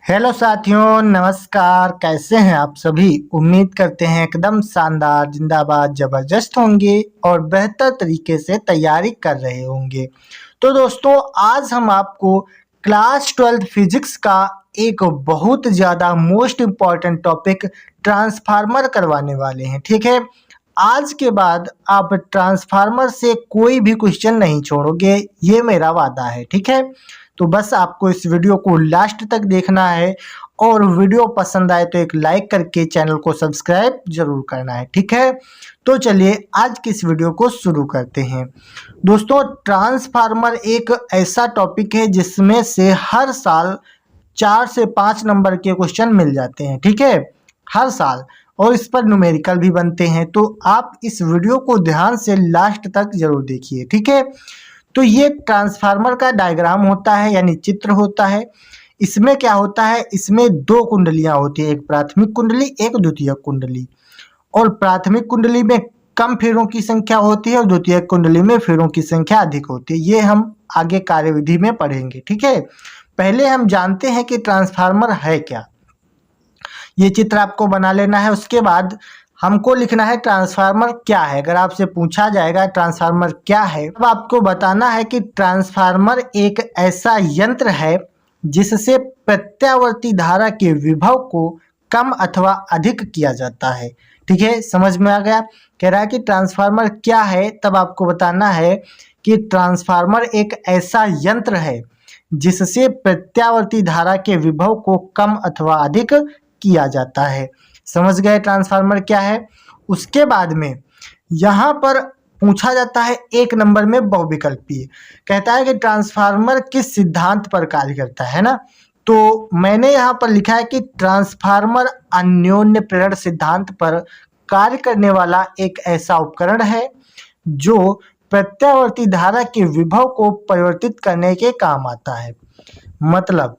Hello साथियों, नमस्कार। कैसे हैं आप सभी? उम्मीद करते हैं एकदम शानदार, जिंदाबाद, जबरदस्त होंगे और बेहतर तरीके से तैयारी कर रहे होंगे। तो दोस्तों, आज हम आपको क्लास 12 फिजिक्स का एक बहुत ज़्यादा मोस्ट इम्पॉर्टेंट टॉपिक ट्रांसफार्मर करवाने वाले हैं। ठीक है, आज के बाद आप ट्रांसफार्मर से कोई भी क्वेश्चन नहीं छोड़ोगे, ये मेरा वादा है। ठीक है, तो बस आपको इस वीडियो को लास्ट तक देखना है और वीडियो पसंद आए तो एक लाइक करके चैनल को सब्सक्राइब जरूर करना है। ठीक है, तो चलिए आज की इस वीडियो को शुरू करते हैं। दोस्तों, ट्रांसफार्मर एक ऐसा टॉपिक है जिसमें से हर साल 4 से 5 नंबर के क्वेश्चन मिल जाते हैं। ठीक है, हर साल, और इस पर न्यूमेरिकल भी बनते हैं। तो आप इस वीडियो को ध्यान से लास्ट तक जरूर देखिए। ठीक है, तो ये ट्रांसफार्मर का डायग्राम होता है, यानी चित्र होता है। इसमें क्या होता है, इसमें दो कुंडलियां होती है, एक प्राथमिक कुंडली, एक द्वितीयक कुंडली। और प्राथमिक कुंडली में कम फेरों की संख्या होती है और द्वितीयक कुंडली में फेरों की संख्या अधिक होती है। ये हम आगे कार्यविधि में पढ़ेंगे। ठीक है, पहले हम जानते हैं कि ट्रांसफार्मर है क्या। ये चित्र आपको बना लेना है। उसके बाद हमको लिखना है ट्रांसफार्मर क्या है। अगर आपसे पूछा जाएगा ट्रांसफार्मर क्या है, तब आपको बताना है कि ट्रांसफार्मर एक ऐसा यंत्र है जिससे प्रत्यावर्ती धारा के विभव को कम अथवा अधिक किया जाता है। ठीक है, समझ में आ गया? कह रहा है कि ट्रांसफार्मर क्या है, तब आपको बताना है कि ट्रांसफार्मर एक ऐसा यंत्र है जिससे प्रत्यावर्ती धारा के विभव को कम अथवा अधिक किया जाता है। समझ गए ट्रांसफार्मर क्या है? उसके बाद में यहाँ पर पूछा जाता है एक नंबर में बहुविकल्पीय। कहता है कि ट्रांसफार्मर किस सिद्धांत पर कार्य करता है ना। तो मैंने यहाँ पर लिखा है कि ट्रांसफार्मर अन्योन्य प्रेरण सिद्धांत पर कार्य करने वाला एक ऐसा उपकरण है जो प्रत्यावर्ती धारा के विभव को परिवर्तित करने के काम आता है। मतलब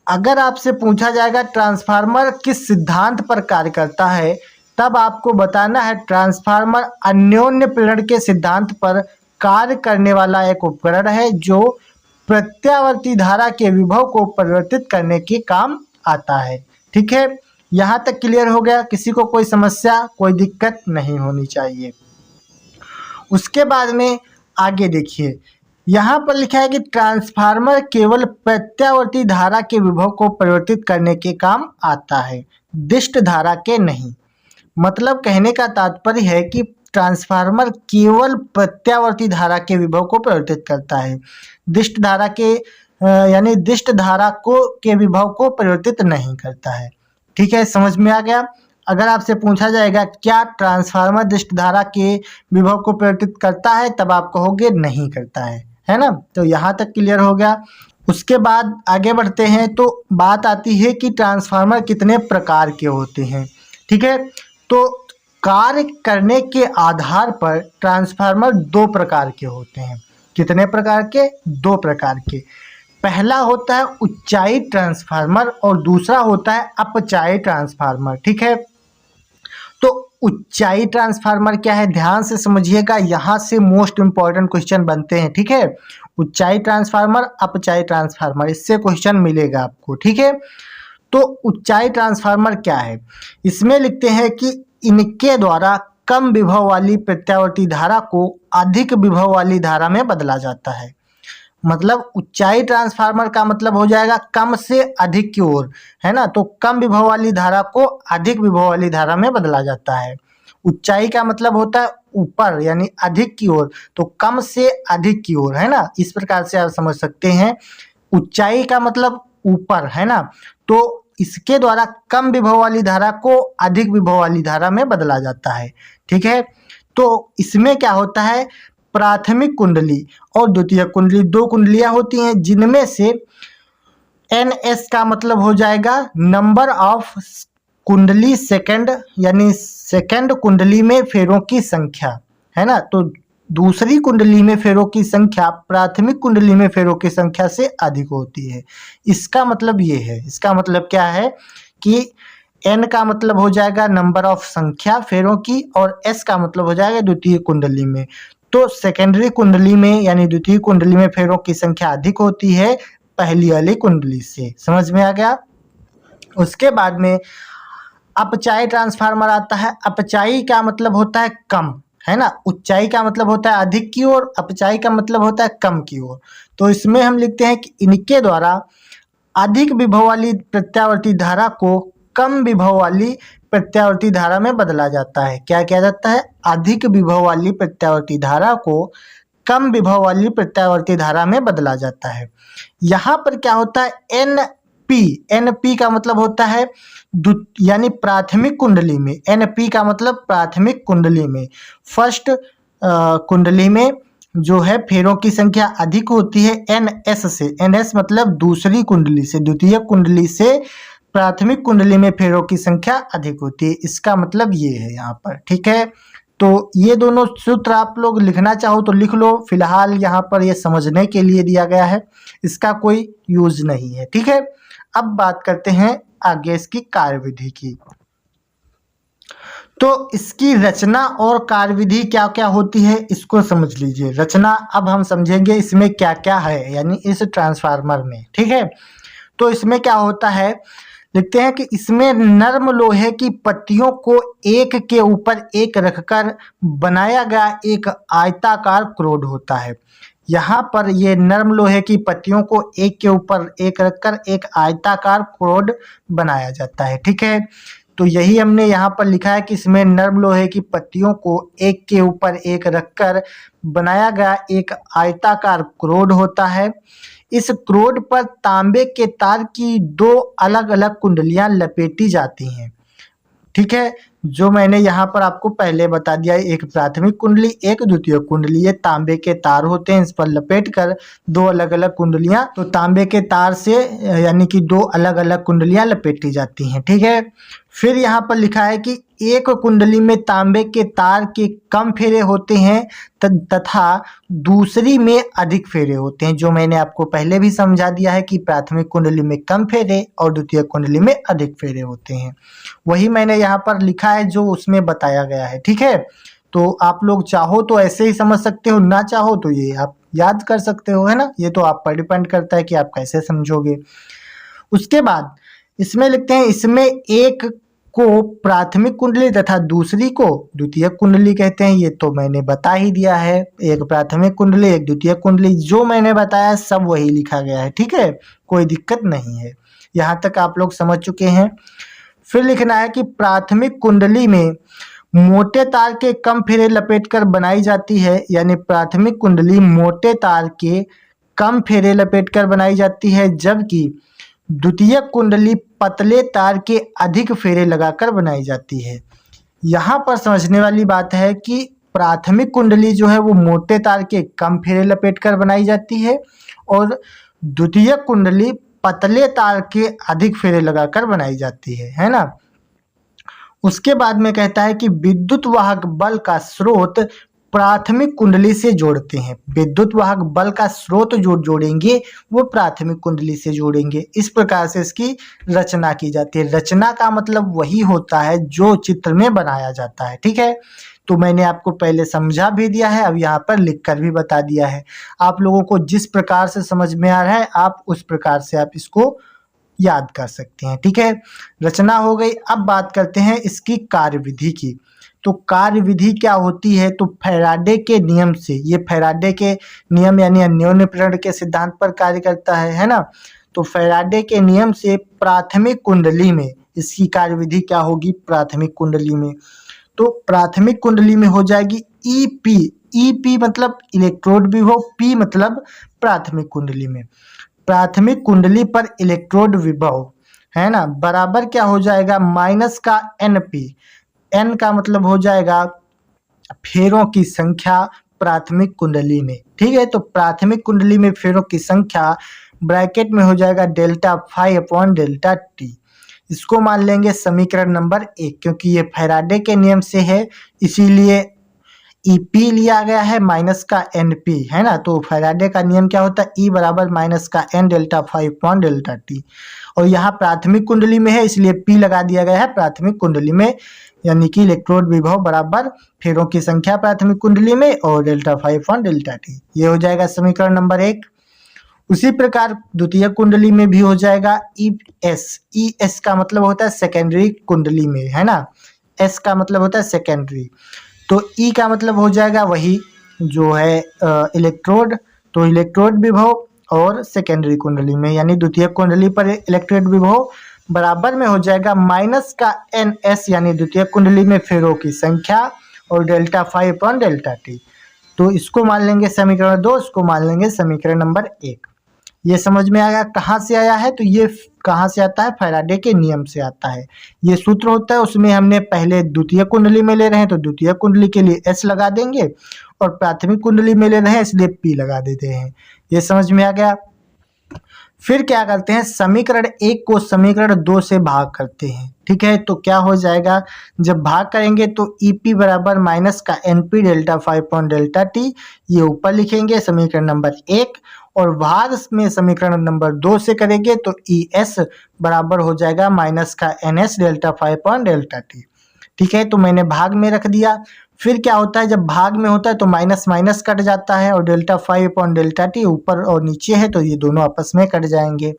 अगर आपसे पूछा जाएगा ट्रांसफार्मर किस सिद्धांत पर कार्य करता है, तब आपको बताना है ट्रांसफार्मर अन्योन्य प्रेरण के सिद्धांत पर कार्य करने वाला एक उपकरण है जो प्रत्यावर्ती धारा के विभव को परिवर्तित करने के काम आता है। ठीक है, यहाँ तक क्लियर हो गया? किसी को कोई समस्या, कोई दिक्कत नहीं होनी चाहिए। उसके बाद में आगे देखिए, यहाँ पर लिखा है कि ट्रांसफार्मर केवल प्रत्यावर्ती धारा के विभव को परिवर्तित करने के काम आता है, दिष्ट धारा के नहीं। मतलब कहने का तात्पर्य है कि ट्रांसफार्मर केवल प्रत्यावर्ती धारा के विभव को परिवर्तित करता है, दिष्ट धारा के यानी दिष्ट धारा को के विभव को परिवर्तित नहीं करता है। ठीक है, समझ में आ गया? अगर आपसे पूछा जाएगा क्या ट्रांसफार्मर दिष्ट धारा के विभव को परिवर्तित करता है, तब आप कहोगे नहीं करता है ना। तो यहाँ तक क्लियर हो गया। उसके बाद आगे बढ़ते हैं तो बात आती है कि ट्रांसफार्मर कितने प्रकार के होते हैं। ठीक है, तो कार्य करने के आधार पर ट्रांसफार्मर दो प्रकार के होते हैं। कितने प्रकार के? दो प्रकार के। पहला होता है ऊंचाई ट्रांसफार्मर और दूसरा होता है अपचाई ट्रांसफार्मर। ठीक है, तो ऊंचाई ट्रांसफार्मर क्या है, ध्यान से समझिएगा, यहाँ से मोस्ट इंपॉर्टेंट क्वेश्चन बनते हैं। ठीक है, ऊंचाई ट्रांसफार्मर, अपचाई ट्रांसफार्मर, इससे क्वेश्चन मिलेगा आपको। ठीक है, तो ऊंचाई ट्रांसफार्मर क्या है? इसमें लिखते हैं कि इनके द्वारा कम विभव वाली प्रत्यावर्ती धारा को अधिक विभव वाली धारा में बदला जाता है। मतलब ऊंचाई ट्रांसफार्मर का मतलब हो जाएगा कम से अधिक की ओर, है ना। तो कम विभव वाली धारा को अधिक विभव वाली धारा में बदला जाता है। ऊंचाई का मतलब होता है ऊपर, यानी अधिक की ओर, तो कम से अधिक की ओर, है ना। इस प्रकार से आप समझ सकते हैं। ऊंचाई का मतलब ऊपर, है ना। तो इसके द्वारा कम विभव वाली धारा को अधिक विभव वाली धारा में बदला जाता है। ठीक है, तो इसमें क्या होता है, प्राथमिक कुंडली और द्वितीयक कुंडली, दो कुंडलियां होती हैं जिनमें से NS का मतलब हो जाएगा नंबर ऑफ कुंडली सेकंड, यानी सेकंड कुंडली में फेरों की संख्या, है ना। तो दूसरी कुंडली में फेरों की संख्या प्राथमिक कुंडली में फेरों की संख्या से अधिक होती है। इसका मतलब ये है, इसका मतलब क्या है कि N का मतलब हो जाएगा नंबर ऑफ संख्या फेरों की और S का मतलब हो जाएगा द्वितीय कुंडली में। तो सेकेंडरी कुंडली में यानी द्वितीय कुंडली में फेरों की संख्या अधिक होती है पहली वाली कुंडली से। समझ में आ गया? उसके बाद में अपचायी ट्रांसफार्मर आता है। अपचायी का मतलब होता है कम, है ना। उच्चाई का मतलब होता है अधिक की ओर, अपचायी का मतलब होता है कम की ओर। तो इसमें हम लिखते हैं कि इनके द्वारा अधिक विभव वाली प्रत्यावर्ती धारा को कम विभव वाली प्रत्यावर्ती धारा में बदला जाता है। क्या किया जाता है? अधिक विभव वाली प्रत्यावर्ती धारा को कम विभव वाली प्रत्यावर्ती धारा में बदला जाता है। यहाँ पर क्या होता है? एनपी का मतलब होता है यानी प्राथमिक कुंडली में। एनपी का मतलब प्राथमिक कुंडली में, फर्स्ट कुंडली में जो है फेरों की संख्या अधिक होती है एनएस से। एनएस मतलब दूसरी कुंडली से, द्वितीय कुंडली से प्राथमिक कुंडली में फेरों की संख्या अधिक होती है। इसका मतलब ये है यहाँ पर, ठीक है। तो ये दोनों सूत्र आप लोग लिखना चाहो तो लिख लो, फिलहाल यहाँ पर ये समझने के लिए दिया गया है, इसका कोई यूज नहीं है, ठीक है। अब बात करते हैं आगे इसकी कार्यविधि की। तो इसकी रचना और कार्यविधि क्या क्या होती है इसको समझ लीजिए। रचना अब हम समझेंगे इसमें क्या क्या है, यानी इस ट्रांसफार्मर में, ठीक है। तो इसमें क्या होता है, लिखते हैं कि इसमें नर्म लोहे की पट्टियों को एक के ऊपर एक रखकर बनाया गया एक आयताकार क्रोड होता है। यहाँ पर ये नर्म लोहे की पट्टियों को एक के ऊपर एक रखकर एक आयताकार क्रोड बनाया जाता है, ठीक है। तो यही हमने यहाँ पर लिखा है कि इसमें नर्म लोहे की पट्टियों को एक के ऊपर एक रखकर बनाया गया एक आयताकार क्रोड होता है। इस क्रोड पर तांबे के तार की दो अलग अलग कुंडलियां लपेटी जाती हैं, ठीक है। जो मैंने यहाँ पर आपको पहले बता दिया, एक प्राथमिक कुंडली, एक द्वितीय कुंडली। ये तांबे के तार होते हैं, इस पर लपेट कर दो अलग अलग कुंडलियां, तो तांबे के तार से यानी कि दो अलग अलग कुंडलियां लपेटी जाती हैं, ठीक है। फिर यहाँ पर लिखा है कि एक कुंडली में तांबे के तार के कम फेरे होते हैं तथा दूसरी में अधिक फेरे होते हैं। जो मैंने आपको पहले भी समझा दिया है कि प्राथमिक कुंडली में कम फेरे और द्वितीय कुंडली में अधिक फेरे होते हैं, वही मैंने यहाँ पर लिखा है जो उसमें बताया गया है, ठीक है। तो आप लोग चाहो तो ऐसे ही समझ सकते हो, ना चाहो तो ये आप याद कर सकते हो, है ना। ये तो आप पर डिपेंड करता है कि आप कैसे समझोगे। उसके बाद इसमें लिखते हैं, इसमें एक को प्राथमिक कुंडली तथा दूसरी को द्वितीय कुंडली कहते हैं। ये तो मैंने बता ही दिया है, एक प्राथमिक कुंडली एक द्वितीय कुंडली, जो मैंने बताया सब वही लिखा गया है, ठीक है। कोई दिक्कत नहीं है, यहाँ तक आप लोग समझ चुके हैं। फिर लिखना है कि प्राथमिक कुंडली में मोटे तार के कम फेरे लपेटकर बनाई जाती है, यानी प्राथमिक कुंडली मोटे तार के कम फेरे लपेटकर बनाई जाती है, जबकि द्वितीय कुंडली पतले तार के अधिक फेरे लगाकर बनाई जाती है। यहाँ पर समझने वाली बात है कि प्राथमिक कुंडली जो है वो मोटे तार के कम फेरे लपेटकर बनाई जाती है और द्वितीय कुंडली पतले तार के अधिक फेरे लगाकर बनाई जाती है ना। उसके बाद में कहता है कि विद्युत वाहक बल का स्रोत प्राथमिक कुंडली से जोड़ते हैं। विद्युत वाहक बल का स्रोत जो जोड़ेंगे वो प्राथमिक कुंडली से जोड़ेंगे। इस प्रकार से इसकी रचना की जाती है। रचना का मतलब वही होता है जो चित्र में बनाया जाता है, ठीक है। तो मैंने आपको पहले समझा भी दिया है, अब यहाँ पर लिख कर भी बता दिया है। आप लोगों को जिस प्रकार से समझ में आ रहा है आप उस प्रकार से आप इसको याद कर सकते हैं, ठीक है। रचना हो गई। अब बात करते हैं इसकी कार्यविधि की। तो कार्यविधि क्या होती है, तो फैराडे के नियम से, ये फैराडे के नियम यानी अन्योन्य प्रेरण के सिद्धांत पर कार्य करता है ना। तो फैराडे के नियम से प्राथमिक कुंडली में इसकी कार्यविधि क्या होगी, प्राथमिक कुंडली में, तो प्राथमिक कुंडली में हो जाएगी ईपी। ईपी मतलब इलेक्ट्रोड विभव, पी मतलब प्राथमिक कुंडली में, प्राथमिक कुंडली पर इलेक्ट्रोड विभव, है ना, बराबर क्या हो जाएगा, माइनस का एनपी। एन का मतलब हो जाएगा फेरों की संख्या प्राथमिक कुंडली में, ठीक है। तो प्राथमिक कुंडली में फेरों की संख्या ब्रैकेट में हो जाएगा delta phi upon delta t. इसको मान लेंगे समीकरण नंबर 1, क्योंकि ये फैराडे के नियम से है इसीलिए ईपी लिया गया है माइनस का एनपी, है ना। तो फैराडे का नियम क्या होता है, ई बराबर माइनस का N delta phi upon delta t, और यहाँ प्राथमिक कुंडली में है इसलिए पी लगा दिया गया है प्राथमिक कुंडली में, यानी कि इलेक्ट्रोड विभव बराबर फेरों की संख्या प्राथमिक कुंडली में और delta phi upon delta t. ये हो जाएगा समीकरण नंबर 1। उसी प्रकार द्वितीय कुंडली में भी हो जाएगा ES का मतलब होता है सेकेंडरी कुंडली में, है ना। S का मतलब होता है सेकेंडरी, तो E का मतलब हो जाएगा वही जो है इलेक्ट्रोड, तो इलेक्ट्रोड विभव और सेकेंडरी कुंडली में यानी द्वितीय कुंडली पर इलेक्ट्रोड विभव बराबर में हो जाएगा माइनस का NS यानी द्वितीय कुंडली में फेरों की संख्या और delta phi upon delta t. तो इसको मान लेंगे समीकरण 2, इसको मान लेंगे समीकरण नंबर 1। ये समझ में आया कहाँ से आया है, तो ये कहाँ से आता है, फैराडे के नियम से आता है। ये सूत्र होता है, उसमें हमने पहले द्वितीय कुंडली में ले रहे हैं तो द्वितीय कुंडली के लिए S लगा देंगे और प्राथमिक कुंडली में ले रहे हैं इसलिए P लगा देते हैं। ये समझ में आ गया। फिर क्या करते हैं, समीकरण 1 को समीकरण 2 से भाग करते हैं, ठीक है। तो क्या हो जाएगा, जब भाग करेंगे तो EP बराबर माइनस का NP delta five upon delta t, ये ऊपर लिखेंगे समीकरण नंबर 1, और भाग में समीकरण नंबर 2 से करेंगे तो ES बराबर हो जाएगा माइनस का NS delta five upon delta T, ठीक है। तो मैंने भाग में रख दिया। फिर क्या होता है, जब भाग में होता है तो माइनस माइनस कट जाता है और delta five upon delta T ऊपर और नीचे है तो ये दोनों आपस में कट जाएंगे,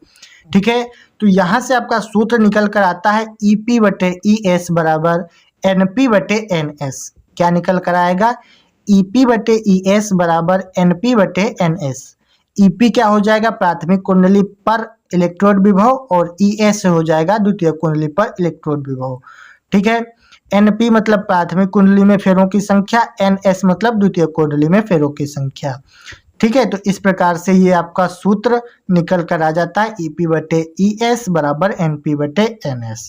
ठीक है। तो यहाँ से आपका सूत्र निकल कर आता है EP बटे ES बराबर NP बटे NS। क्या निकल कर आएगा, EP बटे ES बराबर NP बटे NS। EP क्या हो जाएगा, प्राथमिक कुंडली पर इलेक्ट्रोड विभव, और ES हो जाएगा द्वितीय कुंडली पर इलेक्ट्रोड विभव, ठीक है। NP मतलब प्राथमिक कुंडली में फेरों की संख्या, NS मतलब द्वितीय कुंडली में फेरों की संख्या, ठीक है। तो इस प्रकार से ये आपका सूत्र निकल कर आ जाता है EP बटे ES बराबर NP बटे NS।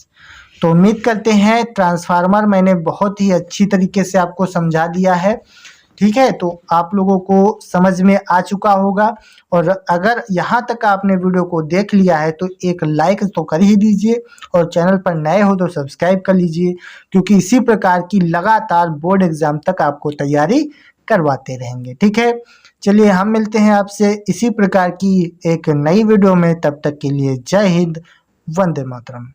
तो उम्मीद करते हैं ट्रांसफार्मर मैंने बहुत ही अच्छी तरीके से आपको समझा दिया है, ठीक है। तो आप लोगों को समझ में आ चुका होगा, और अगर यहाँ तक आपने वीडियो को देख लिया है तो एक लाइक तो कर ही दीजिए, और चैनल पर नए हो तो सब्सक्राइब कर लीजिए, क्योंकि इसी प्रकार की लगातार बोर्ड एग्जाम तक आपको तैयारी करवाते रहेंगे, ठीक है। चलिए हम मिलते हैं आपसे इसी प्रकार की एक नई वीडियो में, तब तक के लिए जय हिंद, वंदे मातरम।